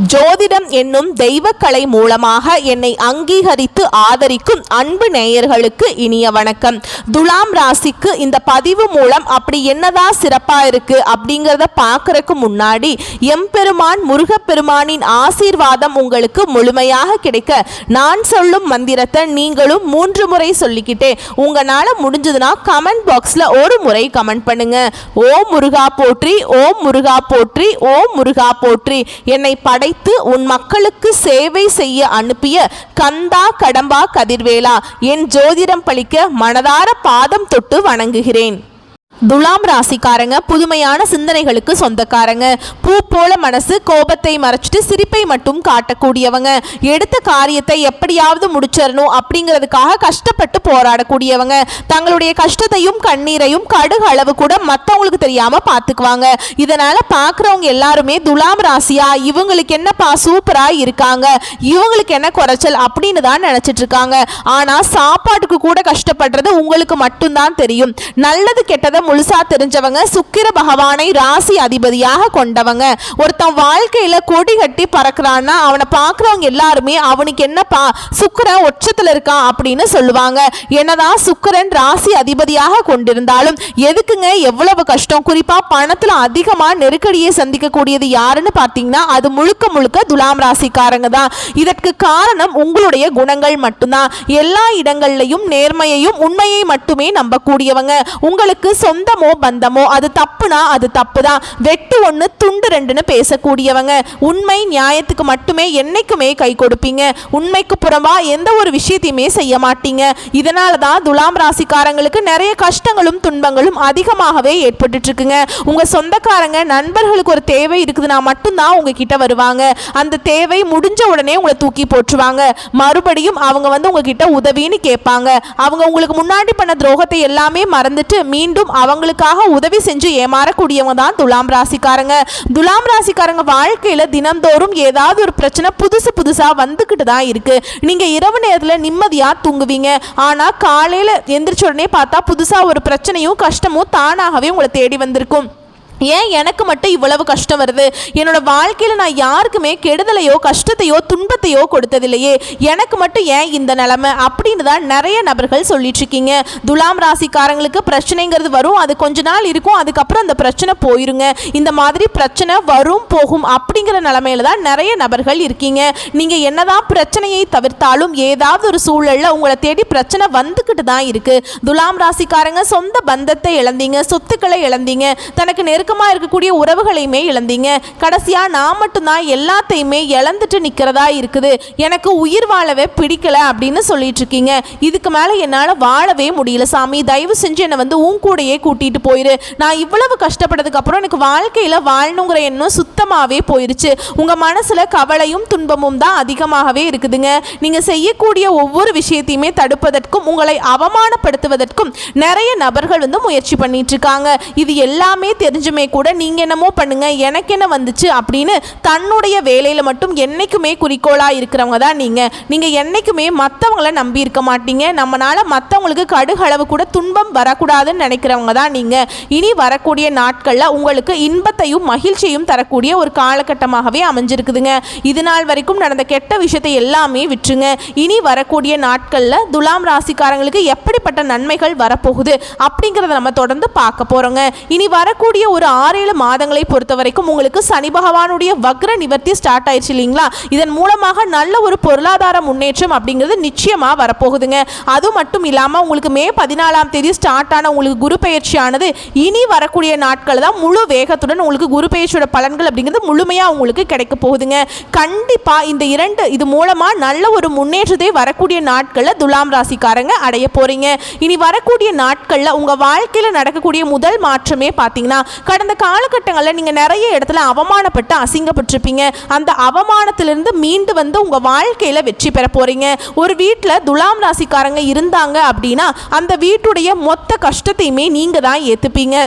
ஜோதிடம் என்னும் தெய்வக்கலை மூலமாக என்னை அங்கீகரித்து ஆதரிக்கும் அன்பு நேயர்களுக்கு இனிய வணக்கம். துலாம் ராசிக்கு இந்த பதிவு மூலம் அப்படி என்னதான் சிறப்பா இருக்கு அப்படிங்கிறத பார்க்கறதுக்கு முன்னாடி எம்பெருமான் முருகப்பெருமானின் ஆசீர்வாதம் உங்களுக்கு முழுமையாக கிடைக்க நான் சொல்லும் மந்திரத்தை நீங்களும் 3 முறை சொல்லிக்கிட்டே உங்களால முடிஞ்சதுன்னா கமெண்ட் பாக்ஸ்ல ஒரு முறை கமெண்ட் பண்ணுங்க. ஓம் முருகா போற்றி, ஓம் முருகா போற்றி, ஓம் முருகா போற்றி. என்னை படைத்து உன் மக்களுக்கு சேவை செய்ய அனுப்பிய கந்தா கடம்பா கதிர்வேலா, என் ஜோதிடம் பழிக்க மனதார பாதம் தொட்டு வணங்குகிறேன். துலாம் ராசிக்காரங்க புதுமையான சிந்தனைகளுக்கு சொந்தக்காரங்க. பூ போல மனசு, கோபத்தை மறைச்சிட்டு சிரிப்பை மட்டும் காட்டக்கூடியவங்க. எடுத்த காரியத்தை எப்படியாவது முடிச்சிடணும் அப்படிங்கிறதுக்காக கஷ்டப்பட்டு போராடக்கூடியவங்க. தங்களுடைய கஷ்டத்தையும் கண்ணீரையும் கடுகு அளவு கூட மற்றவங்களுக்கு தெரியாம பார்த்துக்குவாங்க. இதனால பார்க்குறவங்க எல்லாருமே துலாம் ராசியா, இவங்களுக்கு என்னப்பா சூப்பரா இருக்காங்க, இவங்களுக்கு என்ன குறைச்சல் அப்படின்னு தான் நினைச்சிட்டு இருக்காங்க. ஆனா சாப்பாட்டுக்கு கூட கஷ்டப்படுறது உங்களுக்கு மட்டும்தான் தெரியும். நல்லது கெட்டதை முழுசா தெரிஞ்சவங்க, சுக்கிர பகவானை ராசி அதிபதியாக கொண்டவங்க. ஒருத்தன் வாழ்க்கையில கொடி கட்டி பறக்கிறான்னா அவனை பார்க்குறவங்க எல்லாருமே அவனுக்கு என்னப்பா சுக்கிரன் உச்சத்துல இருக்கான் அப்படின்னு சொல்லுவாங்க. என்னதான் சுக்கிரன் ராசி அதிபதியாக கொண்டிருந்தாலும் எதுக்குங்க எவ்வளவு கஷ்டம்? குறிப்பா பணத்துல அதிகமா நெருக்கடியை சந்திக்கக்கூடியது யாருன்னு பார்த்தீங்கன்னா அது முழுக்க முழுக்க துலாம் ராசிக்காரங்க தான். இதற்கு காரணம் உங்களுடைய குணங்கள் மட்டும்தான். எல்லா இடங்கள்லையும் நேர்மையையும் உண்மையை மட்டுமே நம்பக்கூடியவங்க. உங்களுக்கு சொந்தமோ பந்தமோ அது தப்புனா அது தப்புதான், வெட்டு ஒன்று துண்டு ரெண்டுன்னு பேசக்கூடியவங்க. உண்மை நியாயத்துக்கு மட்டுமே என்னைக்குமே கை கொடுப்பீங்க. உண்மைக்கு புறம்பா எந்த ஒரு விஷயத்தையுமே செய்ய மாட்டீங்க. இதனால தான் துலாம் ராசிக்காரங்களுக்கு நிறைய கஷ்டங்களும் துன்பங்களும் அதிகமாகவே ஏற்பட்டு இருக்குங்க. உங்க சொந்தக்காரங்க நண்பர்களுக்கு ஒரு தேவை இருக்குதுன்னா மட்டும்தான் உங்ககிட்ட வருவாங்க. அந்த தேவை முடிஞ்ச உடனே உங்களை தூக்கி போட்டுருவாங்க. மறுபடியும் அவங்க வந்து உங்ககிட்ட உதவின்னு கேட்பாங்க. அவங்க உங்களுக்கு முன்னாடி பண்ண துரோகத்தை எல்லாமே மறந்துட்டு மீண்டும் அவங்களுக்காக உதவி செஞ்சு ஏமாறக்கூடியவங்க தான் துலாம் ராசிக்காரங்க. துலாம் ராசிக்காரங்க வாழ்க்கையில தினம்தோறும் ஏதாவது ஒரு பிரச்சனை புதுசா வந்துகிட்டு தான் இருக்கு. நீங்க இரவு நேரத்தில் நிம்மதியா தூங்குவீங்க. ஆனா காலையில எந்திரிச்ச உடனே பார்த்தா புதுசா ஒரு பிரச்சனையும் கஷ்டமும் தானாகவே உங்களை தேடி வந்திருக்கும். ஏன் எனக்கு மட்டும் இவ்வளவு கஷ்டம் வருது? என்னோட வாழ்க்கையில் நான் யாருக்குமே கெடுதலையோ கஷ்டத்தையோ துன்பத்தையோ கொடுத்ததில்லையே, எனக்கு மட்டும் ஏன் இந்த நிலைமை அப்படின்னு தான் நிறைய நபர்கள் சொல்லிட்டு இருக்கீங்க. துலாம் ராசிக்காரங்களுக்கு பிரச்சனைங்கிறது வரும், அது கொஞ்ச நாள் இருக்கும், அதுக்கப்புறம் அந்த பிரச்சனை போயிருங்க. இந்த மாதிரி பிரச்சனை வரும் போகும் அப்படிங்கிற நிலைமையில தான் நிறைய நபர்கள் இருக்கீங்க. நீங்க என்னதான் பிரச்சனையை தவிர்த்தாலும் ஏதாவது ஒரு சூழல்ல உங்களை தேடி பிரச்சனை வந்துக்கிட்டு தான் இருக்கு. துலாம் ராசிக்காரங்க சொந்த பந்தத்தை இழந்தீங்க, சொத்துக்களை இழந்தீங்க, தனக்கு இருக்கக்கூடிய உறவுகளையுமே இழந்தீங்க. கடைசியா நான் மட்டும்தான் எல்லாத்தையுமே இழந்துட்டு நிக்கிறதா இருக்குது, எனக்கு உயிர் வாழவே பிடிக்கல அப்படின்னு சொல்லிட்டு இருக்கீங்க. இதுக்கு மேல என்னால வாழவே முடியல சாமி, தயவு செஞ்சு என்னை வந்து உன் கூடையே கூட்டிட்டு போயிரு. நான் இவ்வளவு கஷ்டப்பட்டதுக்கு அப்புறம் எனக்கு வாழ்க்கையில வாழணுங்கிற எண்ணம் சுத்தமாவே போயிருச்சு. உங்க மனசுல கவலையும் துன்பமும் தான் அதிகமாகவே இருக்குதுங்க. நீங்க செய்யக்கூடிய ஒவ்வொரு விஷயத்தையுமே தடுப்பதற்கும் உங்களை அவமானப்படுத்துவதற்கும் நிறைய நபர்கள் வந்து முயற்சி பண்ணிட்டு இருக்காங்க. இது எல்லாமே தெரிஞ்சுமே கூட நீங்க என்னமோ பண்ணுங்க, எனக்கு என்ன வந்துச்சு அப்படின்னு தன்னுடைய வேலையில மட்டும் என்னைக்குமே குறிக்கோளா இருக்கிறவங்க தான் நீங்க என்னைக்குமே மற்றவங்களை நம்பி இருக்க மாட்டீங்க. நம்மளால மற்றவங்களுக்கு கடுகளவு கூட துன்பம் வரக்கூடாதுன்னு நினைக்கிறவங்க தான் நீங்க. இனி வரக்கூடிய நாட்கள்ல உங்களுக்கு இன்பத்தையும் மகிழ்ச்சியையும் தரக்கூடிய ஒரு காலகட்டமாகவே அமைஞ்சிருக்குதுங்க. இது நாள் வரைக்கும் நடந்த கெட்ட விஷயத்தை எல்லாமே விட்டுருங்க. இனி வரக்கூடிய நாட்கள்ல துலாம் ராசிக்காரங்களுக்கு எப்படிப்பட்ட நன்மைகள் வரப்போகுது அப்படிங்கிறத நம்ம தொடர்ந்து பார்க்க போறோங்க. இனி வரக்கூடிய ஒரு 6-7 மாதங்களை பொறுத்த வரைக்கும் உங்களுக்கு சனி பகவானுடைய வக்ர நிவர்த்தி ஸ்டார்ட் ஆயிடுச்சு இல்லைங்களா? இதன் மூலமாக நல்ல ஒரு பொருளாதார முன்னேற்றம் அப்படிங்கிறது நிச்சயமா வரப்போகுதுங்க. அது மட்டும் இல்லாம உங்களுக்கு மே 14ஆம் தேதி ஸ்டார்ட் ஆன உங்களுக்கு குரு பெயர்ச்சியானது இனி வரக்கூடிய நாட்கள் தான் முழு வேகத்துடன் உங்களுக்கு குரு பெயர்ச்சியோட பலன்கள் அப்படிங்கிறது முழுமையா உங்களுக்கு கிடைக்க போகுதுங்க. கண்டிப்பா இது மூலமா நல்ல ஒரு முன்னேற்றத்தை வரக்கூடிய நாட்கள்ல துலாம் ராசிக்காரங்க அடைய போறீங்க. இனி வரக்கூடிய நாட்கள்ல உங்க வாழ்க்கையில நடக்கக்கூடிய முதல் மாற்றமே பார்த்தீங்கன்னா கடந்த காலகட்டங்களில் நீங்கள் நிறைய இடத்துல அவமானப்பட்டு அசிங்கப்பட்டிருப்பீங்க. அந்த அவமானத்திலிருந்து மீண்டு வந்து உங்கள் வாழ்க்கையில் வெற்றி பெற போகிறீங்க. ஒரு வீட்டில் துலாம் ராசிக்காரங்க இருந்தாங்க அப்படின்னா அந்த வீட்டுடைய மொத்த கஷ்டத்தையுமே நீங்கள் தான் ஏற்றுப்பீங்க.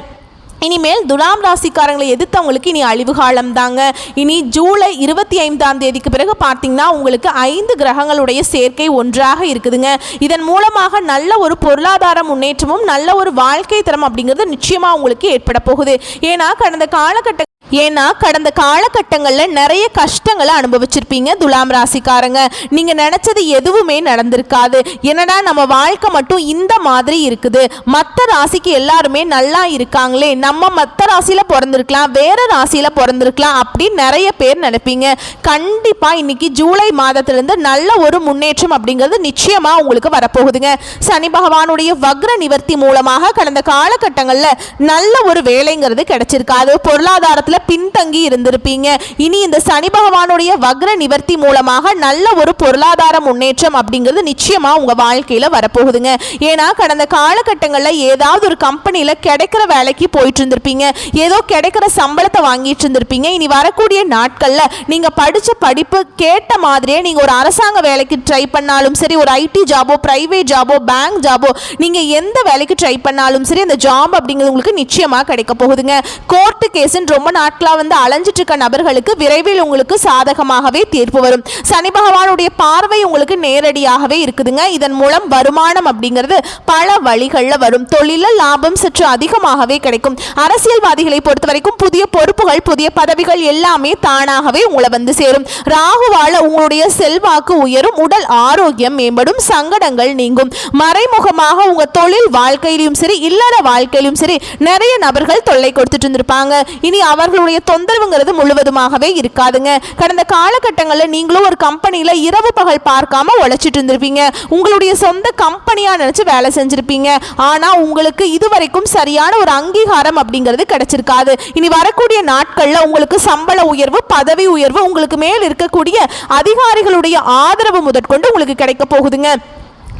இனிமேல் துலாம் ராசிக்காரங்களை எதிர்த்தவங்களுக்கு இனி அழிவு காலம் தாங்க. இனி ஜூலை 25ஆம் தேதிக்கு பிறகு பார்த்தீங்கன்னா உங்களுக்கு 5 கிரகங்களுடைய சேர்க்கை ஒன்றாக இருக்குதுங்க. இதன் மூலமாக நல்ல ஒரு பொருளாதார முன்னேற்றமும் நல்ல ஒரு வாழ்க்கை தரம் அப்படிங்கிறது நிச்சயமாக உங்களுக்கு ஏற்பட போகுது. ஏன்னா கடந்த காலகட்ட ஏன்னா கடந்த காலகட்டங்களில் நிறைய கஷ்டங்களை அனுபவிச்சிருப்பீங்க துலாம் ராசிக்காரங்க. நீங்கள் நினச்சது எதுவுமே நடந்திருக்காது. என்னடா நம்ம வாழ்க்கை மட்டும் இந்த மாதிரி இருக்குது, மற்ற ராசிக்கு எல்லாருமே நல்லா இருக்காங்களே, நம்ம மற்ற ராசியில் பிறந்திருக்கலாம், வேறு ராசியில் பிறந்திருக்கலாம் அப்படின்னு நிறைய பேர் நினைப்பீங்க. கண்டிப்பாக இன்னைக்கு ஜூலை மாதத்திலிருந்து நல்ல ஒரு முன்னேற்றம் அப்படிங்கிறது நிச்சயமாக உங்களுக்கு வரப்போகுதுங்க. சனி பகவானுடைய வக்ர நிவர்த்தி மூலமாக கடந்த காலகட்டங்களில் நல்ல ஒரு வேலைங்கிறது கிடைச்சிருக்காது. பொருளாதாரத்தில் பின்தங்கி இருந்திருப்பீங்க. இனி இந்த சனி பகவானுடைய வக்ர நிவர்த்தி மூலமாக நல்ல ஒரு பொருளாதார முன்னேற்றம் அப்படிங்கிறது நிச்சயமா உங்க வாழ்க்கையில வரப்போகுதுங்க. ஏன்னா கடந்த காலகட்டங்களில் ஏதாவது ஒரு கம்பெனியில கிடைக்கிற வேலைக்கு போயிட்டு இருந்திருப்பீங்க, ஏதோ கிடைக்கிற சம்பளத்தை வாங்கிட்டு இருந்திருப்பீங்க. இனி வரக்கூடிய நாட்கள்ல நீங்க படிச்ச படிப்பு கேட்ட மாதிரியே நீங்க ஒரு அரசாங்க வேலைக்கு ட்ரை பண்ணாலும் சரி, ஒரு ஐடி ஜாபோ, பிரைவேட் ஜாபோ, பேங்க் ஜாபோ, நீங்க எந்த வேலைக்கு ட்ரை பண்ணாலும் சரி அந்த ஜாப் அப்படிங்கிறது உங்களுக்கு நிச்சயமா கிடைக்க போகுதுங்க. கோர்ட்டு கேஸ்ன்னு ரொம்ப நாட்களா வந்து அலைஞ்சிட்டு இருக்க நபர்களுக்கு விரைவில் உங்களுக்கு சாதகமாகவே தீர்ப்பு வரும். சனி பகவானுடைய பார்வை உங்களுக்கு நேரடியாகவே இருக்குதுங்க. இதன் மூலம் வருமானம் அப்படிங்கிறது பல வழிகளில் வரும். தொழில லாபம் சற்று அதிகமாகவே கிடைக்கும். அரசியல்வாதிகளை பொறுத்த வரைக்கும் புதிய பொறுப்புகள், புதிய பதவிகள் எல்லாமே தானாகவே உங்களை வந்து சேரும். ராகுவால உங்களுடைய செல்வாக்கு உயரும், உடல் ஆரோக்கியம் மேம்படும், சங்கடங்கள் நீங்கும். மறைமுகமாக உங்க தொழில் வாழ்க்கையிலும் சரி, இல்லற வாழ்க்கையிலும் சரி நிறைய நபர்கள் தொல்லை கொடுத்துட்டு இருந்திருப்பாங்க. இனி அவர்களுடைய தொந்தரவுங்கிறது முழுவதுமாகவே இருக்காதுங்க. கடந்த காலகட்டங்களில் நீங்களும் ஒரு கம்பெனியில் இரவு பகல் பார்க்காம உழைச்சிட்டு இருந்திருப்பீங்க. உங்களுடைய சொந்த கம்பெனியாக நினச்சி வேலை செஞ்சிருப்பீங்க. ஆனால் உங்களுக்கு இதுவரைக்கும் சரியான ஒரு அங்கீகாரம் அப்படிங்கிறது கிடைச்சிருக்காது. இனி வரக்கூடிய நாட்களில் உங்களுக்கு சம்பள உயர்வு, பதவி உயர்வு, உங்களுக்கு மேல் இருக்கக்கூடிய அதிகாரிகளுடைய ஆதரவு முதற்கொண்டு உங்களுக்கு கிடைக்க போகுதுங்க.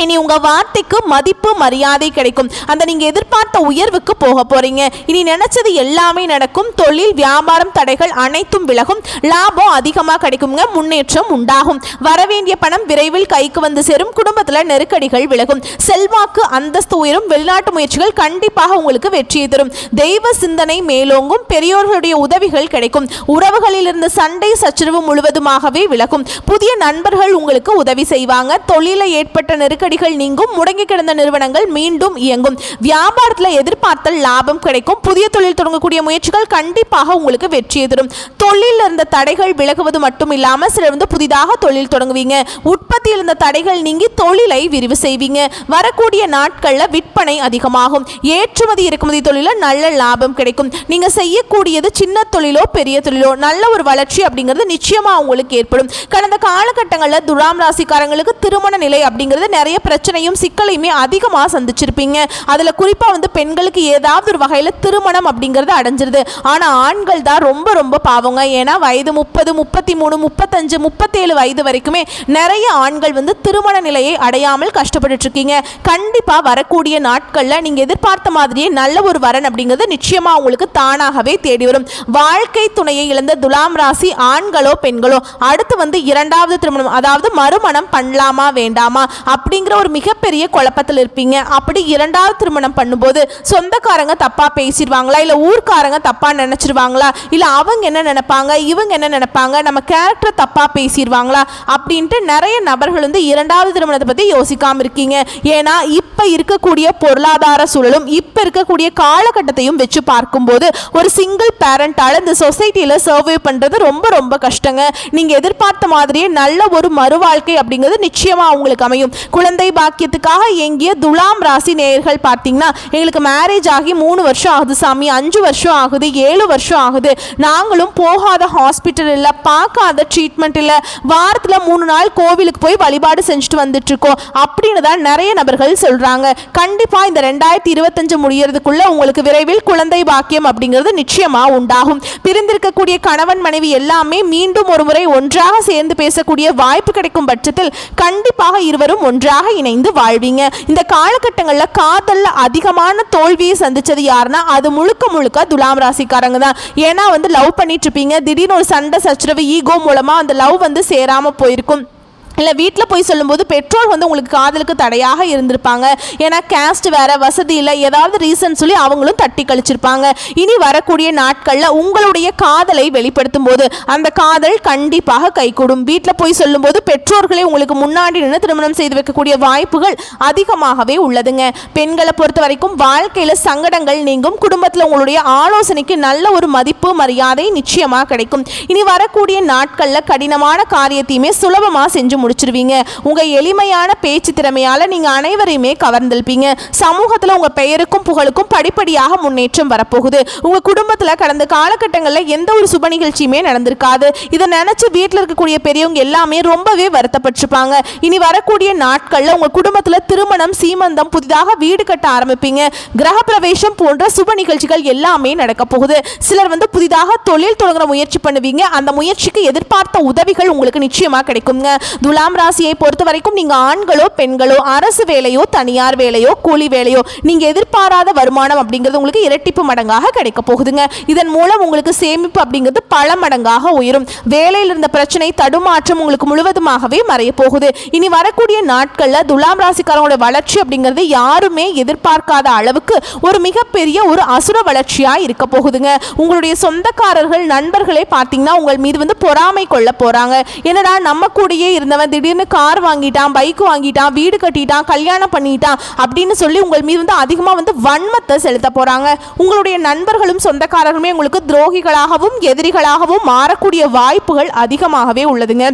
இனி உங்க வார்த்தைக்கு மதிப்பு மரியாதை கிடைக்கும். அந்த நீங்க எதிர்பார்த்த உயர்வுக்கு போக போறீங்க. இனி நினைச்சது எல்லாமே நடக்கும். தொழில் வியாபாரம் தடைகள் அனைத்தும் விலகும். லாபம் அதிகமாக கிடைக்குங்க. முன்னேற்றம் உண்டாகும். வரவேண்டிய பணம் விரைவில் கைக்கு வந்து சேரும். குடும்பத்தில் நெருக்கடிகள் விலகும். செல்வாக்கு அந்தஸ்து உயரும். வெளிநாட்டு முயற்சிகள் கண்டிப்பாக உங்களுக்கு வெற்றியை தரும். தெய்வ சிந்தனை மேலோங்கும். பெரியோர்களுடைய உதவிகள் கிடைக்கும். உறவுகளில் இருந்த சண்டை சச்சரவு முழுவதுமாகவே விலகும். புதிய நண்பர்கள் உங்களுக்கு உதவி செய்வாங்க. தொழில ஏற்பட்ட நெருக்கடிகள் நீங்கும். முடங்கி கிடந்த நிறுவனங்கள் மீண்டும் இயங்கும். வியாபாரத்தில் எதிர்பார்த்த லாபம் கிடைக்கும். புதிய தொழில் தொடங்கக்கூடிய முயற்சிகள் கண்டிப்பாக உங்களுக்கு வெற்றியை தரும். தொழிலில் இருந்த தடைகள் விலகுவது மட்டும் இல்லாமல் சிலர் வந்து புதிதாக தொழில் தொடங்குவீங்க. உற்பத்தியில் இருந்த தடைகள் நீங்கி தொழிலை விரிவு செய்வீங்க. வரக்கூடிய நாட்களில் விற்பனை அதிகமாகும். ஏற்றுமதி இறக்குமதி தொழில நல்ல லாபம் கிடைக்கும். நீங்க செய்யக்கூடியது சின்ன தொழிலோ பெரிய தொழிலோ நல்ல ஒரு வளர்ச்சி அப்படிங்கிறது நிச்சயமா உங்களுக்கு ஏற்படும். கடந்த காலகட்டங்களில் துலாம் ராசிக்காரங்களுக்கு திருமண நிலை அப்படிங்கிறது நிறைய பிரச்சனையும் சிக்கலையுமே அதிகமாக சந்திச்சிருப்பீங்க. அதில் குறிப்பாக வந்து பெண்களுக்கு ஏதாவது ஒரு வகையில் திருமணம் அப்படிங்கிறது அடைஞ்சிருது. ஆனால் ஆண்கள் தான் ரொம்ப ரொம்ப பாவங்க. ஏன்னா வயது 30, 33, 35, 37 வயது வரைக்குமே நிறைய ஆண்கள் வந்து திருமண நிலையை அடையாமல் கஷ்டப்பட்டு இருக்கீங்க. கண்டிப்பாக வரக்கூடிய நாட்களில் நீங்கள் எதிர்பார்த்த மாதிரியே நல்ல ஒரு வரன் அப்படிங்கிறது நிச்சயமாக உங்களுக்கு தானாகவே தேடி வரும். வாழ்க்கை துணையை இழந்த துலாம் ராசி ஆண்களோ பெண்களோ அடுத்து வந்து இரண்டாவது திருமணம், அதாவது மறுமணம் பண்ணலாமா வேண்டாமா அப்படிங்கிற ஒரு மிகப்பெரிய குழப்பத்தில் இருப்பீங்க. அப்படி இரண்டாவது திருமணம் பண்ணும்போது சொந்தக்காரங்க தப்பா பேசிடுவாங்களா, இல்ல ஊர்க்காரங்க தப்பா நினைச்சிருவாங்களா, இல்ல அவங்க என்ன நினைப்பாங்க, இவங்க என்ன நினைப்பாங்க, நம்ம கேரக்டர் தப்பா பேசிடுவாங்களா அப்படின்ட்டு நிறைய நபர்கள் வந்து இரண்டாவது திருமணத்தை பத்தி யோசிக்காம இருக்கீங்க. ஏன்னா இப்ப இருக்கக்கூடிய பொருளாதார சூழலும் இப்ப இருக்கக்கூடிய காலகட்டத்தையும் வச்சு பார்க்கும்போது ஒரு சிங்கிள் பேரண்டால இந்த சொசைட்டியில சர்வே பண்றது ரொம்ப ரொம்ப கஷ்டங்க. நீங்க எதிர்பார்த்த மாதிரியே நல்ல ஒரு மறுவாழ்க்கை அப்படிங்கிறது நிச்சயமா உங்களுக்கு அமையும். குழந்தை பாக்கியத்துக்காக எங்கிய துலாம் ராசி நேயர்கள் பார்த்தீங்கன்னா, எங்களுக்கு மேரேஜ் ஆகி 3 வருஷம் ஆகுது சாமி, 5 வருஷம் ஆகுது, 7 வருஷம் ஆகுது, நாங்களும் போகாத ஹாஸ்பிட்டல் இல்லை, பார்க்காத ட்ரீட்மெண்ட் இல்லை, வாரத்தில் 3 நாள் கோவிலுக்கு போய் வழிபாடு செஞ்சுட்டு வந்துட்டு இருக்கோம் அப்படின்னு தான் நிறைய நபர்கள் சொல்றாங்க. கண்டிப்பா இந்த 2025 முடியறதுக்குள்ள உங்களுக்கு விரைவில் குழந்தை பாக்கியம் அப்படிங்கிறது நிச்சயமா உண்டாகும். பிரிந்திருக்கக்கூடிய கணவன் மனைவி எல்லாமே மீண்டும் ஒரு முறை ஒன்றாக சேர்ந்து பேசக்கூடிய வாய்ப்பு கிடைக்கும் பட்சத்தில் கண்டிப்பாக இருவரும் ஒன்றாக இணைந்து வாழ்வீங்க. இந்த காலகட்டங்களில் காதல்ல அதிகமான தோல்வியை சந்திச்சது யாருன்னா அது முழுக்க முழுக்க துலாம் ராசிக்காரங்க தான். ஏன்னா வந்து லவ் பண்ணிட்டு இருப்பீங்க, திடீர்னு ஒரு சண்டை சச்சரவு ஈகோ மூலமா அந்த லவ் வந்து சேராம போயிருக்கும். இல்லை வீட்டில் போய் சொல்லும்போது பெற்றோர் வந்து உங்களுக்கு காதலுக்கு தடையாக இருந்திருப்பாங்க. ஏன்னா கேஸ்ட் வேறு, வசதி இல்லை, ஏதாவது ரீசன் சொல்லி அவங்களும் தட்டி கழிச்சிருப்பாங்க. இனி வரக்கூடிய நாட்களில் உங்களுடைய காதலை வெளிப்படுத்தும் போது அந்த காதல் கண்டிப்பாக கைகூடும். வீட்டில் போய் சொல்லும்போது பெற்றோர்களே உங்களுக்கு முன்னாடி நின்று திருமணம் செய்து வைக்கக்கூடிய வாய்ப்புகள் அதிகமாகவே உள்ளதுங்க. பெண்களை பொறுத்த வரைக்கும் வாழ்க்கையில் சங்கடங்கள் நீங்கும். குடும்பத்தில் உங்களுடைய ஆலோசனைக்கு நல்ல ஒரு மதிப்பு மரியாதை நிச்சயமாக கிடைக்கும். இனி வரக்கூடிய நாட்களில் கடினமான காரியத்தையுமே சுலபமாக செஞ்சு முடிச்சிருவீங்க. உங்க எளிமையான பேச்சு திறமையால நீங்க அனைவரையுமே கவர்ந்திருப்பீங்க. சமூகத்துல உங்க பெயருக்கும் புகழுக்கும் படிப்படியாக முன்னேற்றம் வரப்போகுது. உங்க குடும்பத்துல கடந்த காலகட்டங்களில் எந்த ஒரு சுப நிகழ்ச்சியுமே நடந்திருக்காது. இதை நினைச்சு வீட்டில் இருக்கக்கூடிய பெரியவங்க எல்லாமே ரொம்பவே வருத்தப்பட்டிருப்பாங்க. இனி வரக்கூடிய நாட்கள்ல உங்க குடும்பத்துல திருமணம், சீமந்தம், புதிதாக வீடு கட்ட ஆரம்பிப்பீங்க. கிரக பிரவேசம் போன்ற சுப நிகழ்ச்சிகள் எல்லாமே நடக்க போகுது. சிலர் வந்து புதிதாக தொழில் தொடங்குற முயற்சி பண்ணுவீங்க. அந்த முயற்சிக்கு எதிர்பார்த்த உதவிகள் உங்களுக்கு நிச்சயமா கிடைக்குங்க. துலாம் ராசியை பொறுத்த வரைக்கும் நீங்க ஆண்களோ பெண்களோ, அரசு வேலையோ தனியார் வேலையோ கூலி வேலையோ, நீங்க எதிர்பாராத வருமானம் அப்படிங்கிறது உங்களுக்கு இரட்டிப்பு மடங்காக கிடைக்க போகுதுங்க. இதன் மூலம் உங்களுக்கு சேமிப்பு அப்படிங்கிறது பல மடங்காக உயரும். வேலையில் இருந்த பிரச்சனை, தடுமாற்றம் உங்களுக்கு முழுவதுமாகவே மறைய போகுது. இனி வரக்கூடிய நாட்கள்ல துலாம் ராசிக்காரங்களோட வளர்ச்சி அப்படிங்கிறது யாருமே எதிர்பார்க்காத அளவுக்கு ஒரு மிகப்பெரிய ஒரு அசுர வளர்ச்சியா இருக்க போகுதுங்க. உங்களுடைய சொந்தக்காரர்கள், நண்பர்களே பார்த்தீங்கன்னா உங்கள் மீது வந்து பொறாமை கொள்ள போறாங்க. என்னடா நம்ம கூடயே இருந்தவன் திடீர்னு கார் வாங்கிட்டான், பைக் வாங்கிட்டான், வீடு கட்டிட்டான், கல்யாணம் பண்ணிட்டான் அப்படின்னு சொல்லி உங்கள் மீது வந்து அதிகமாக வந்து வன்மத்தை செலுத்த போறாங்க. உங்களுடைய நண்பர்களும் சொந்தக்காரர்களுமே உங்களுக்கு துரோகிகளாகவும் எதிரிகளாகவும் மாறக்கூடிய வாய்ப்புகள் அதிகமாகவே உள்ளதுங்க.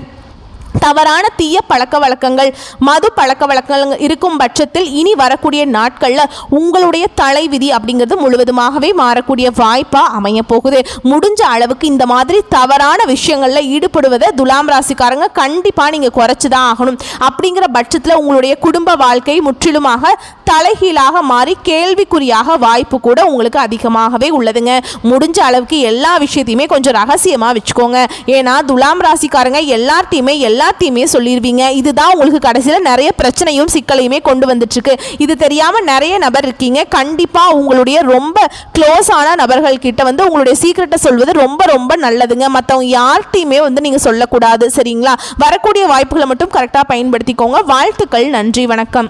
தவறான தீய பழக்க வழக்கங்கள், மது பழக்க வழக்கங்கள் இருக்கும் பட்சத்தில் இனி வரக்கூடிய நாட்களில் உங்களுடைய தலைவிதி அப்படிங்கிறது முழுவதுமாகவே மாறக்கூடிய வாய்ப்பாக அமைய போகுது. முடிஞ்ச அளவுக்கு இந்த மாதிரி தவறான விஷயங்களில் ஈடுபடுவதை துலாம் ராசிக்காரங்க கண்டிப்பாக நீங்கள் குறைச்சி தான் ஆகணும். அப்படிங்கிற பட்சத்தில் உங்களுடைய குடும்ப வாழ்க்கை முற்றிலுமாக தலைகீழாக மாறி கேள்விக்குறியாக வாய்ப்பு கூட உங்களுக்கு அதிகமாகவே உள்ளதுங்க. முடிஞ்ச அளவுக்கு எல்லா விஷயத்தையுமே கொஞ்சம் ரகசியமாக வச்சுக்கோங்க. ஏன்னா துலாம் ராசிக்காரங்க எல்லாத்தையுமே சொல்லிடுவீங்க. இதுதான் உங்களுக்கு கடைசியில் நிறைய பிரச்சனையும் சிக்கலையுமே கொண்டு வந்துட்டுருக்கு. இது தெரியாமல் நிறைய நபர் இருக்கீங்க. கண்டிப்பாக உங்களுடைய ரொம்ப க்ளோஸான நபர்கள் கிட்ட வந்து உங்களுடைய சீக்கிரட்டை சொல்வது ரொம்ப ரொம்ப நல்லதுங்க. மற்றவங்க யார்கிட்டையுமே வந்து நீங்கள் சொல்லக்கூடாது. சரிங்களா? வரக்கூடிய வாய்ப்புகளை மட்டும் கரெக்டாக பயன்படுத்திக்கோங்க. வாழ்த்துக்கள். நன்றி. வணக்கம்.